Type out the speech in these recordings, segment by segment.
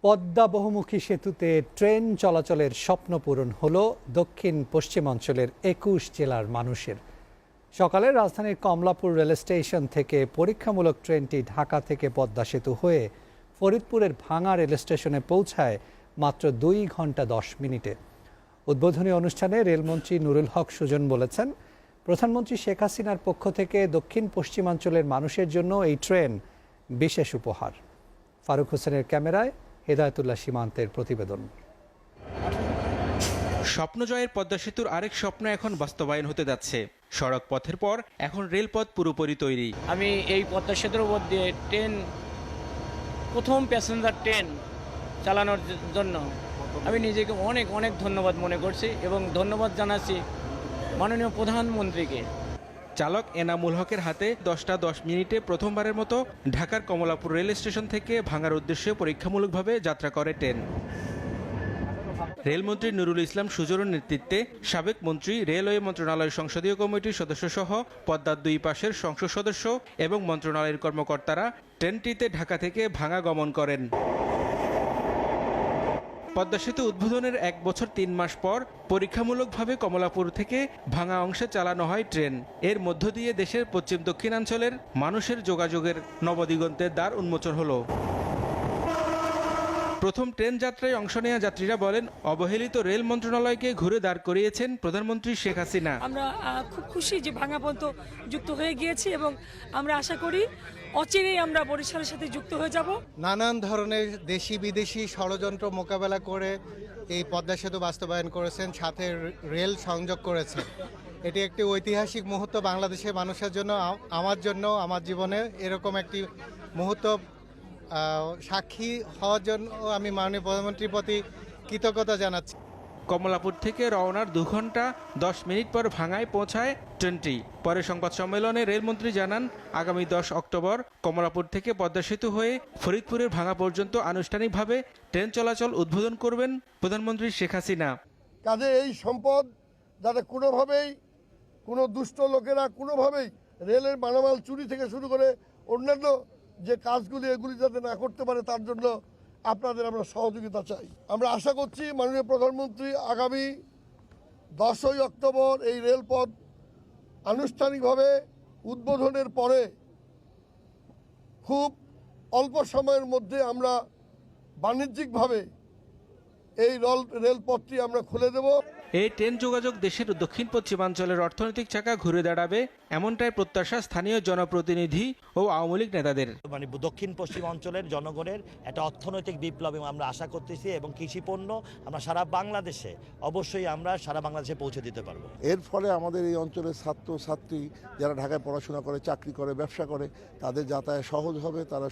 পদ্মা বহুমুখী সেতুতে ট্রেন চলাচলের স্বপ্ন পূরণ হল দক্ষিণ পশ্চিমাঞ্চলের ২১ জেলার মানুষের। সকালে রাজধানীর কমলাপুর রেল স্টেশন থেকে পরীক্ষামূলক ট্রেনটি ঢাকা থেকে পদ্মা সেতু হয়ে ফরিদপুরের ভাঙা রেল স্টেশনে পৌঁছায় মাত্র ২ ঘন্টা ১০ মিনিটে। উদ্বোধনী অনুষ্ঠানে রেলমন্ত্রী নুরুল হক সুজন বলেছেন, প্রধানমন্ত্রী শেখ হাসিনার পক্ষ থেকে দক্ষিণ পশ্চিমাঞ্চলের মানুষের জন্য এই ট্রেন বিশেষ উপহার। ফারুক হোসেনের ক্যামেরায় হেদায়েতুল্লাহ সীমান্তের প্রতিবেদন। স্বপ্নজয়ের পদ্মা সেতুর আরেক স্বপ্ন এখন বাস্তবায়ন হতে যাচ্ছে। সড়ক পথের পর এখন রেলপথ পুরোপুরি তৈরি। আমি এই পদ্মা সেতুর উপর দিয়ে প্রথম প্যাসেঞ্জার ট্রেন চালানোর জন্য আমি নিজেকে অনেক অনেক ধন্যবাদ মনে করছি এবং ধন্যবাদ জানাচ্ছি মাননীয় প্রধানমন্ত্রীকে। চালক এনামুল হকের হাতে 10টা 10 মিনিটে প্রথমবারের মতো ঢাকার কমলাপুর রেল স্টেশন থেকে ভাঙার উদ্দেশ্যে পরীক্ষামূলকভাবে যাত্রা করে ট্রেন। রেলমন্ত্রী নুরুল ইসলাম সুজনের নেতৃত্বে সাবেক মন্ত্রী, রেলওয়ে মন্ত্রণালয়ের সংসদীয় কমিটির সদস্যসহ পদ্মার দুই পাশের সংসদ সদস্য এবং মন্ত্রণালয়ের কর্মকর্তারা ট্রেনটিতে ঢাকা থেকে ভাঙা গমন করেন। পদ্মা সেতু উদ্বোধনের 1 বছর 3 মাস পর পরীক্ষামূলকভাবে কমলাপুর থেকে ভাঙা অংশে চালানো হয় ট্রেন। এর মধ্য দিয়ে দেশের পশ্চিম দক্ষিণাঞ্চলের মানুষের যোগাযোগের নবদিগন্তের দ্বার উন্মোচন হলো। প্রথম ট্রেন যাত্রায় অংশ নেওয়া যাত্রীরা বলেন, অবহেলিত রেল মন্ত্রণালয়কে ঘুরে দাঁড় করিয়েছেন প্রধানমন্ত্রী শেখ হাসিনা। আমরা খুব খুশি যে ভাঙা পর্যন্ত যুক্ত হয়ে গিয়েছি এবং আমরা আশা করি অচিরেই আমরা বরিশালের সাথে যুক্ত হয়ে যাব। নানান ধরনের দেশি বিদেশি ষড়যন্ত্র মোকাবেলা করে এই পদ্মা সেতু বাস্তবায়ন করেছেন, সাথে রেল সংযোগ করেছেন। এটি একটি ঐতিহাসিক মুহূর্ত বাংলাদেশের মানুষের জন্য, আমার জন্য, আমার জীবনে এরকম একটি মুহূর্ত সাক্ষী হওয়ার জন্য আমি মাননীয় প্রধানমন্ত্রীর প্রতি কৃতজ্ঞতা জানাচ্ছি। কমলাপুর থেকে রওনার 2 ঘন্টা 10 মিনিট পর ভাঙায় পৌঁছায় ট্রেনটি। পরে সংবাদ সম্মেলনে রেলমন্ত্রী জানান, আগামী 10 অক্টোবর কমলাপুর থেকে পদ্মা সেতু হয়ে ফরিদপুরের ভাঙা পর্যন্ত আনুষ্ঠানিকভাবে ট্রেন চলাচল উদ্বোধন করবেন প্রধানমন্ত্রী শেখ হাসিনা। কাজে এই সম্পদ যাতে কোনোভাবেই কোনো দুষ্ট লোকেরা কোনোভাবেই রেলের মালামাল চুরি থেকে শুরু করে অন্যান্য যে কাজগুলি এগুলি যাতে না করতে পারে, তার জন্য আপনাদের আমরা সহযোগিতা চাই। আমরা আশা করছি মাননীয় প্রধানমন্ত্রী আগামী 10ই অক্টোবর এই রেলপথ আনুষ্ঠানিকভাবে উদ্বোধনের পরে খুব অল্প সময়ের মধ্যে আমরা বাণিজ্যিকভাবে এই রেলপথটি আমরা খুলে দেব। এই ট্রেন যোগাযোগ দেশের দক্ষিণ পশ্চিমাঞ্চলের অর্থনৈতিক চাকা ঘুরে দাঁড়াবে, এমনটাই প্রত্যাশা স্থানীয় জনপ্রতিনিধি ও আওয়ামী লীগ নেতাদের। মানে দক্ষিণ পশ্চিম অঞ্চলের জনগণের একটা অর্থনৈতিক বিপ্লব আমরা আশা করতেছি এবং কৃষি পণ্য আমরা সারা বাংলাদেশে পৌঁছে দিতে পারবো। এর ফলে আমাদের এই অঞ্চলের ছাত্র ছাত্রী যারা ঢাকায় পড়াশোনা করে, চাকরি করে, ব্যবসা করে, তাদের যাতায়াত সহজ হবে। তারা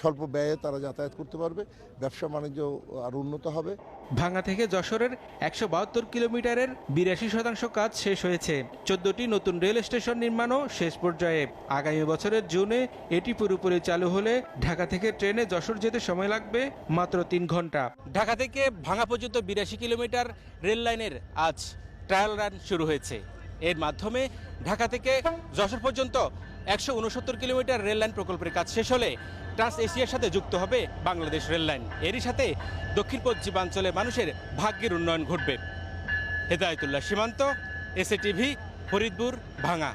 স্বল্প ব্যয়ে তারা যাতায়াত করতে পারবে, ব্যবসা বাণিজ্য আর উন্নত হবে। ভাঙা থেকে যশোরের 172 কিলোমিটারের 82% কাজ শেষ হয়েছে। 14টি নতুন রেল স্টেশন নির্মাণও শেষ পর্যায়ে। আগামী বছরের জুনে এটি পুরোপুরি চালু হলে ঢাকা থেকে ট্রেনে যশোর যেতে সময় লাগবে মাত্র 3 ঘন্টা। ঢাকা থেকে ভাঙা পর্যন্ত 82 কিলোমিটার রেল লাইনের আজ ট্রায়াল রান শুরু হয়েছে। এর মাধ্যমে ঢাকা থেকে যশোর পর্যন্ত 169 কিলোমিটার রেল লাইন প্রকল্পের কাজ শেষ হলে ট্রান্স এশিয়ার সাথে যুক্ত হবে বাংলাদেশ রেল লাইন। এরই সাথে দক্ষিণ পশ্চিমাঞ্চলে মানুষের ভাগ্যের উন্নয়ন ঘটবে। হেদায়েতুল্লাহ সীমান্ত, এসএ টিভি, ফরিদপুর, ভাঙা।